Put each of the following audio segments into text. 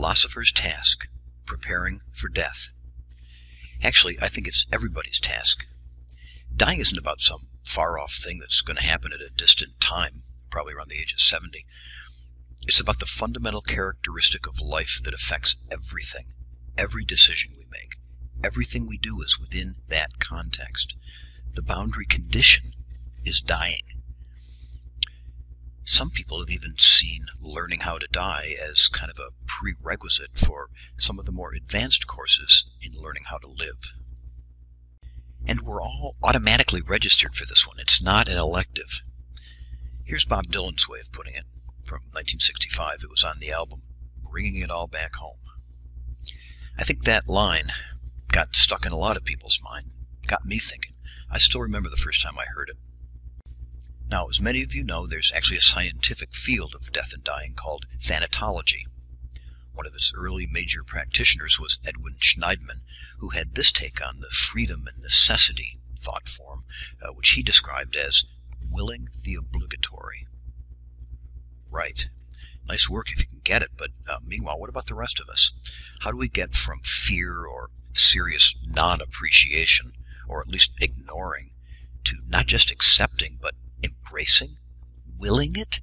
philosopher's task, preparing for death. Actually, I think it's everybody's task. Dying isn't about some far-off thing that's going to happen at a distant time, probably around the age of 70. It's about the fundamental characteristic of life that affects everything, every decision we make. Everything we do is within that context. The boundary condition is dying. Some people have even seen learning how to die as kind of a prerequisite for some of the more advanced courses in learning how to live. And we're all automatically registered for this one. It's not an elective. Here's Bob Dylan's way of putting it from 1965. It was on the album Bringing It All Back Home. I think that line got stuck in a lot of people's mind, got me thinking. I still remember the first time I heard it. Now, as many of you know, there's actually a scientific field of death and dying called thanatology. One of its early major practitioners was Edwin Schneidman, who had this take on the freedom and necessity thought form, which he described as willing the obligatory. Right. Nice work if you can get it, but meanwhile, what about the rest of us? How do we get from fear or serious non-appreciation, or at least ignoring, to not just accepting, but embracing, willing it?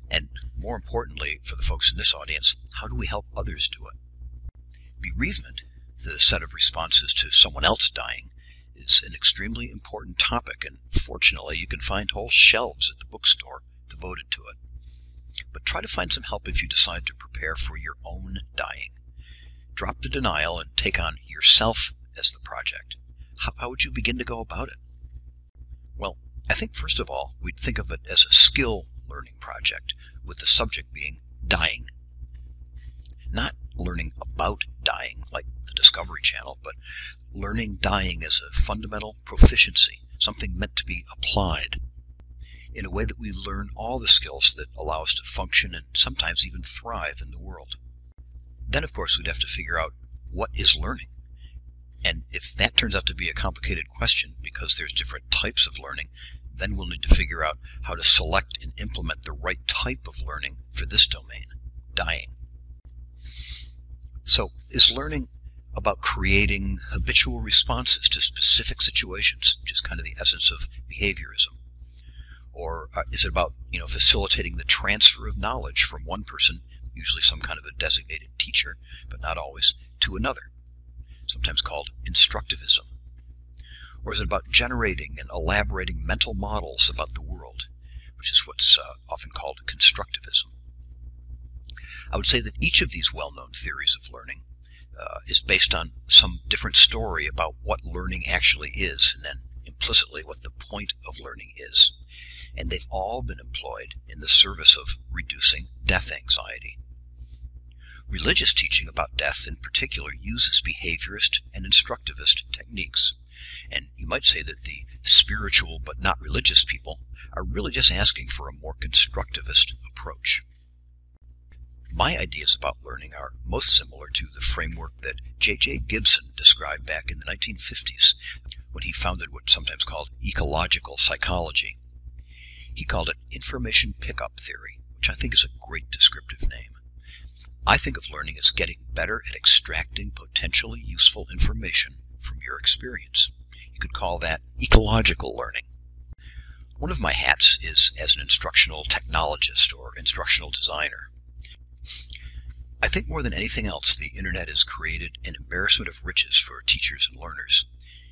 And more importantly, for the folks in this audience, how do we help others do it? Bereavement, the set of responses to someone else dying, is an extremely important topic, and fortunately you can find whole shelves at the bookstore devoted to it. But try to find some help if you decide to prepare for your own dying. Drop the denial and take on yourself as the project. How would you begin to go about it? Well, I think first of all, we'd think of it as a skill learning project, with the subject being dying. Not learning about dying, like the Discovery Channel, but learning dying as a fundamental proficiency, something meant to be applied, in a way that we learn all the skills that allow us to function and sometimes even thrive in the world. Then, of course, we'd have to figure out what is learning. And if that turns out to be a complicated question because there's different types of learning, then we'll need to figure out how to select and implement the right type of learning for this domain, dying. So, is learning about creating habitual responses to specific situations, which is kind of the essence of behaviorism? Or is it about, facilitating the transfer of knowledge from one person, usually some kind of a designated teacher, but not always, to another, sometimes called instructivism? Or is it about generating and elaborating mental models about the world, which is what's often called constructivism? I would say that each of these well-known theories of learning is based on some different story about what learning actually is, and then implicitly what the point of learning is. And they've all been employed in the service of reducing death anxiety. Religious teaching about death in particular uses behaviorist and instructivist techniques. And you might say that the spiritual but not religious people are really just asking for a more constructivist approach. My ideas about learning are most similar to the framework that J.J. Gibson described back in the 1950s when he founded what's sometimes called ecological psychology. He called it information pickup theory, which I think is a great descriptive name. I think of learning as getting better at extracting potentially useful information from your experience. You could call that ecological learning. One of my hats is as an instructional technologist or instructional designer. I think more than anything else, the internet has created an embarrassment of riches for teachers and learners.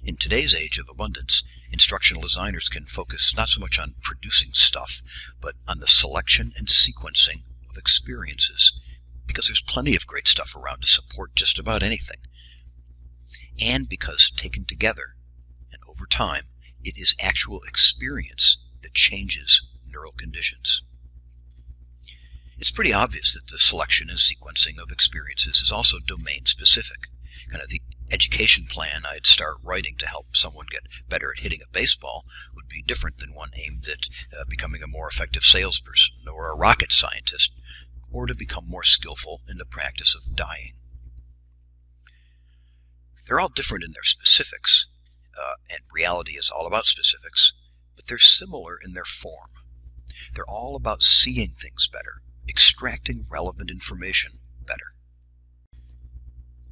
In today's age of abundance, instructional designers can focus not so much on producing stuff, but on the selection and sequencing of experiences, because there's plenty of great stuff around to support just about anything. And because taken together, and over time, it is actual experience that changes neural conditions. It's pretty obvious that the selection and sequencing of experiences is also domain-specific. Kind of the education plan I'd start writing to help someone get better at hitting a baseball would be different than one aimed at becoming a more effective salesperson or a rocket scientist, or to become more skillful in the practice of dying. They're all different in their specifics, and reality is all about specifics, but they're similar in their form. They're all about seeing things better, extracting relevant information, better.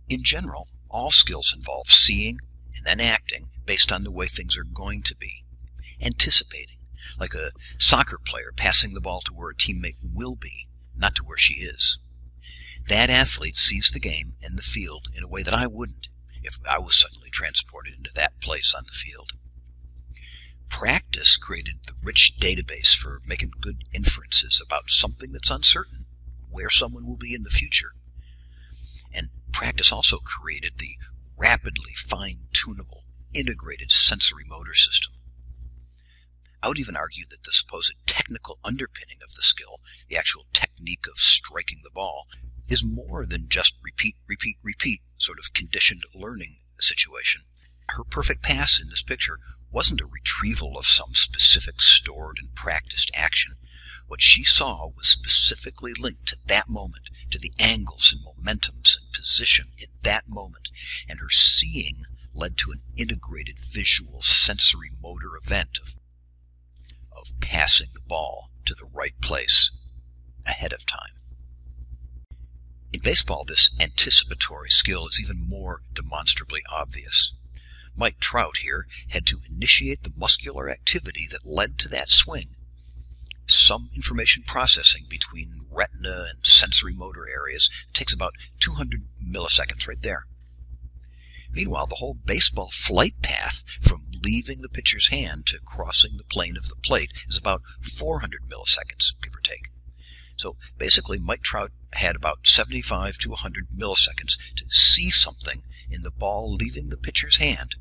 In general, all skills involve seeing and then acting based on the way things are going to be, anticipating, like a soccer player passing the ball to where a teammate will be, not to where she is. That athlete sees the game and the field in a way that I wouldn't if I was suddenly transported into that place on the field. Practice created the rich database for making good inferences about something that's uncertain, where someone will be in the future. And practice also created the rapidly fine-tunable, integrated sensory motor system. I would even argue that the supposed technical underpinning of the skill, the actual technique of striking the ball, is more than just repeat, repeat, repeat sort of conditioned learning situation. Her perfect pass in this picture wasn't a retrieval of some specific stored and practiced action. What she saw was specifically linked to that moment, to the angles and momentums and position in that moment, and her seeing led to an integrated visual sensory motor event of passing the ball to the right place ahead of time. In baseball, this anticipatory skill is even more demonstrably obvious. Mike Trout here had to initiate the muscular activity that led to that swing. Some information processing between retina and sensory motor areas takes about 200 milliseconds right there. Meanwhile, the whole baseball flight path from leaving the pitcher's hand to crossing the plane of the plate is about 400 milliseconds, give or take. So basically, Mike Trout had about 75 to 100 milliseconds to see something in the ball leaving the pitcher's hand,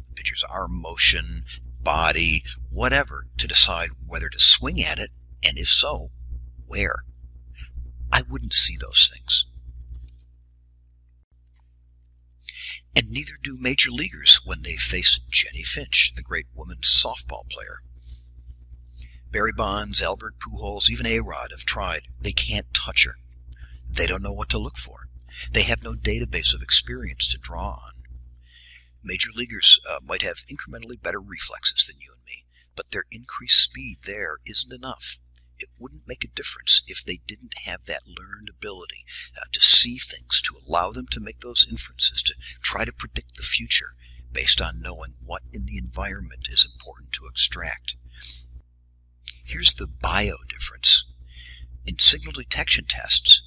the pitcher's arm motion, body, whatever, to decide whether to swing at it, and if so, where. I wouldn't see those things. And neither do major leaguers when they face Jenny Finch, the great women's softball player. Barry Bonds, Albert Pujols, even A-Rod have tried. They can't touch her. They don't know what to look for. They have no database of experience to draw on. Major leaguers might have incrementally better reflexes than you and me, but their increased speed there isn't enough. It wouldn't make a difference if they didn't have that learned ability to see things, to allow them to make those inferences, to try to predict the future based on knowing what in the environment is important to extract. Here's the bio difference. In signal detection tests,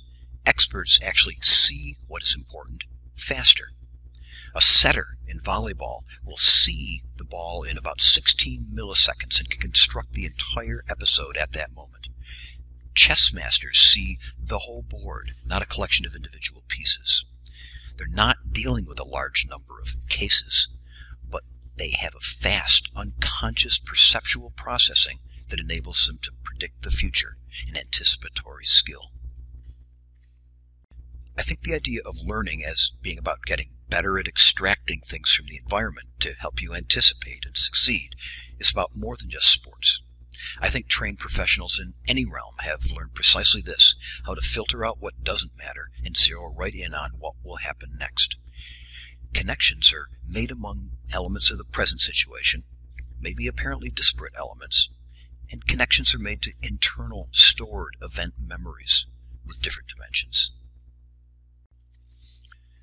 experts actually see what is important faster. A setter in volleyball will see the ball in about 16 milliseconds and can construct the entire episode at that moment. Chess masters see the whole board, not a collection of individual pieces. They're not dealing with a large number of cases, but they have a fast, unconscious perceptual processing that enables them to predict the future, an anticipatory skill. I think the idea of learning as being about getting better at extracting things from the environment to help you anticipate and succeed is about more than just sports. I think trained professionals in any realm have learned precisely this, how to filter out what doesn't matter and zero right in on what will happen next. Connections are made among elements of the present situation, maybe apparently disparate elements, and connections are made to internal stored event memories with different dimensions.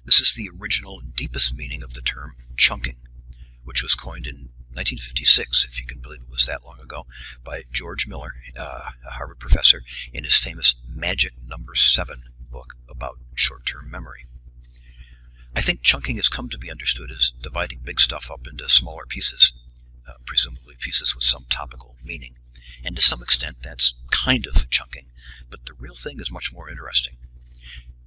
This is the original and deepest meaning of the term chunking, which was coined in 1956, if you can believe it was that long ago, by George Miller, a Harvard professor, in his famous Magic Number 7 book about short-term memory. I think chunking has come to be understood as dividing big stuff up into smaller pieces, presumably pieces with some topical meaning. And to some extent, that's kind of chunking, but the real thing is much more interesting.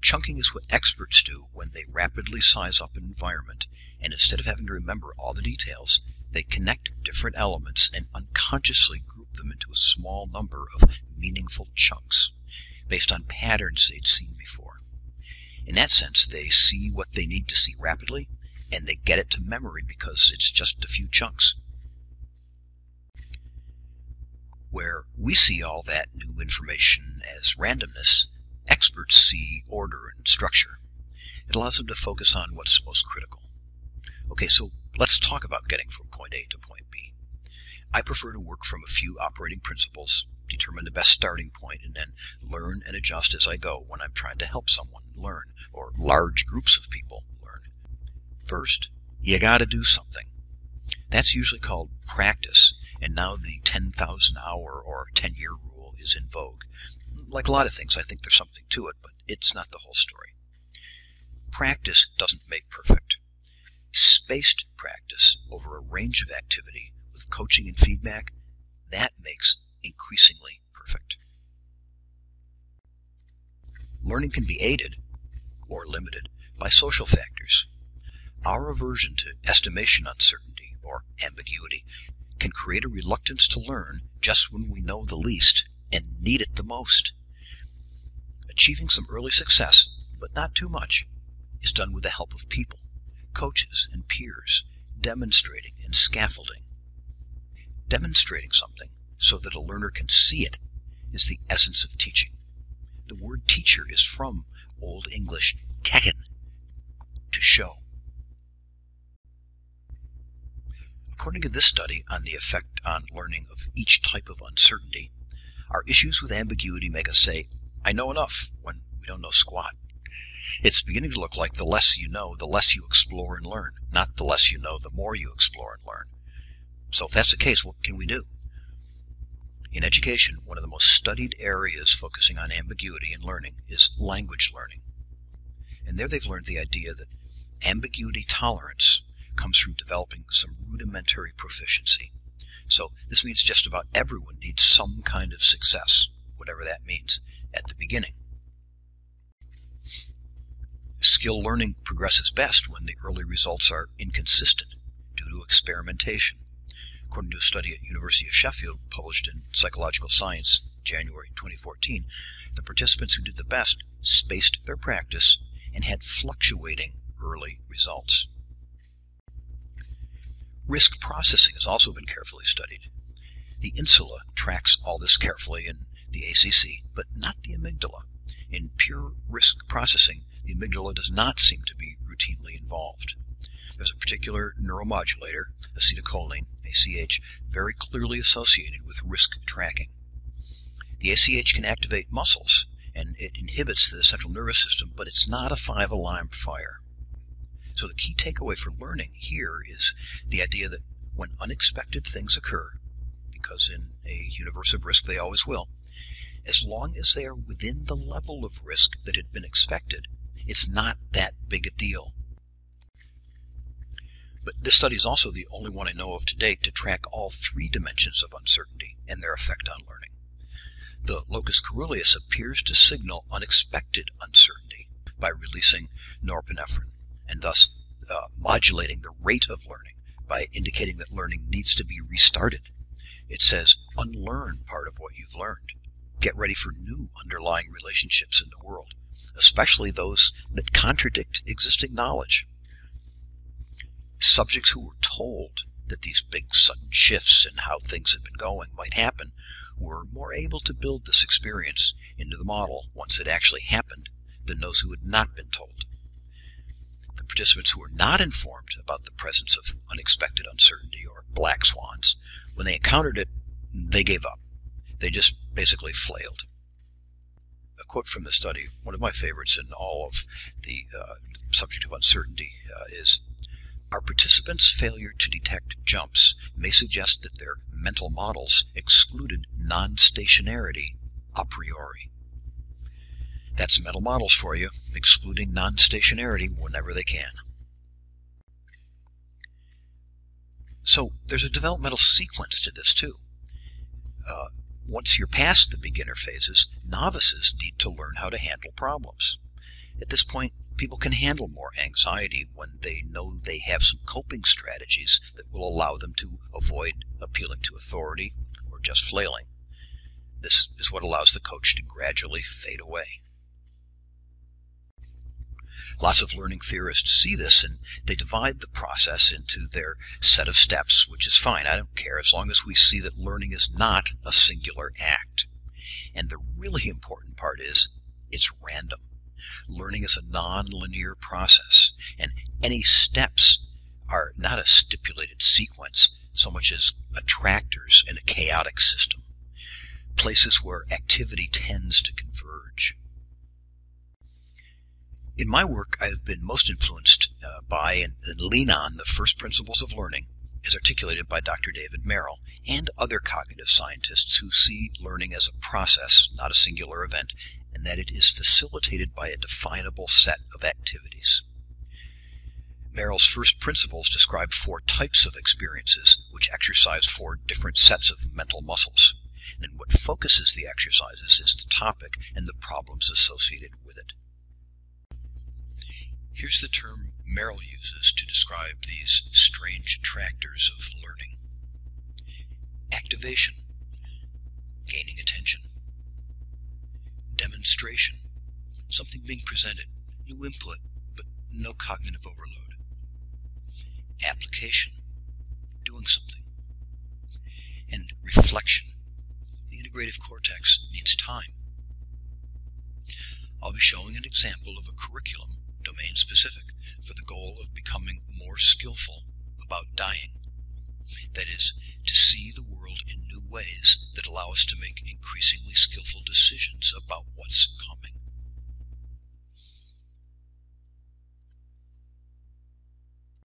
Chunking is what experts do when they rapidly size up an environment, and instead of having to remember all the details, they connect different elements and unconsciously group them into a small number of meaningful chunks, based on patterns they'd seen before. In that sense, they see what they need to see rapidly, and they get it to memory because it's just a few chunks. Where we see all that new information as randomness, experts see order and structure. It allows them to focus on what's most critical. Okay, so let's talk about getting from point A to point B. I prefer to work from a few operating principles, determine the best starting point, and then learn and adjust as I go when I'm trying to help someone learn, or large groups of people learn. First, you gotta do something. That's usually called practice, and now the 10,000 hour or 10-year rule is in vogue. Like a lot of things, I think there's something to it, but it's not the whole story. Practice doesn't make perfect. Spaced practice over a range of activity with coaching and feedback, that makes increasingly perfect. Learning can be aided or limited by social factors. Our aversion to estimation uncertainty or ambiguity can create a reluctance to learn just when we know the least and need it the most. Achieving some early success, but not too much, is done with the help of people, coaches and peers, demonstrating and scaffolding. Demonstrating something so that a learner can see it is the essence of teaching. The word teacher is from Old English teken, to show. According to this study on the effect on learning of each type of uncertainty, our issues with ambiguity make us say, I know enough, when we don't know squat. It's beginning to look like the less you know, the less you explore and learn, not the less you know, the more you explore and learn. So if that's the case, what can we do? In education, one of the most studied areas focusing on ambiguity in learning is language learning. And there they've learned the idea that ambiguity tolerance comes from developing some rudimentary proficiency. So this means just about everyone needs some kind of success, whatever that means, at the beginning. Skill learning progresses best when the early results are inconsistent due to experimentation. According to a study at University of Sheffield published in Psychological Science, January 2014, the participants who did the best spaced their practice and had fluctuating early results. Risk processing has also been carefully studied. The insula tracks all this carefully in the ACC, but not the amygdala. In pure risk processing, the amygdala does not seem to be routinely involved. There's a particular neuromodulator, acetylcholine, ACH, very clearly associated with risk tracking. The ACH can activate muscles, and it inhibits the central nervous system, but it's not a five-alarm fire. So the key takeaway for learning here is the idea that when unexpected things occur, because in a universe of risk they always will, as long as they are within the level of risk that had been expected, it's not that big a deal. But this study is also the only one I know of to date to track all three dimensions of uncertainty and their effect on learning. The locus coeruleus appears to signal unexpected uncertainty by releasing norepinephrine, and thus modulating the rate of learning by indicating that learning needs to be restarted. It says, unlearn part of what you've learned. Get ready for new underlying relationships in the world, especially those that contradict existing knowledge. Subjects who were told that these big sudden shifts in how things had been going might happen were more able to build this experience into the model once it actually happened than those who had not been told. The participants who were not informed about the presence of unexpected uncertainty or black swans, when they encountered it, they gave up. They just basically flailed. A quote from the study, one of my favorites in all of the subject of uncertainty, is, our participants' failure to detect jumps may suggest that their mental models excluded non-stationarity a priori. That's mental models for you, excluding non-stationarity whenever they can. So there's a developmental sequence to this too. Once you're past the beginner phases, novices need to learn how to handle problems. At this point, people can handle more anxiety when they know they have some coping strategies that will allow them to avoid appealing to authority or just flailing. This is what allows the coach to gradually fade away. Lots of learning theorists see this, and they divide the process into their set of steps, which is fine. I don't care, as long as we see that learning is not a singular act. And the really important part is, it's random. Learning is a non-linear process, and any steps are not a stipulated sequence so much as attractors in a chaotic system. places where activity tends to converge. In my work, I have been most influenced by and lean on the first principles of learning as articulated by Dr. David Merrill and other cognitive scientists who see learning as a process, not a singular event, and that it is facilitated by a definable set of activities. Merrill's first principles describe 4 types of experiences, which exercise 4 different sets of mental muscles. And what focuses the exercises is the topic and the problems associated with it. Here's the term Merrill uses to describe these strange attractors of learning. Activation, gaining attention. Demonstration, something being presented, new input, but no cognitive overload. Application, doing something. And reflection, the integrative cortex needs time. I'll be showing an example of a curriculum, domain-specific, for the goal of becoming more skillful about dying. That is, to see the world in new ways that allow us to make increasingly skillful decisions about what's coming.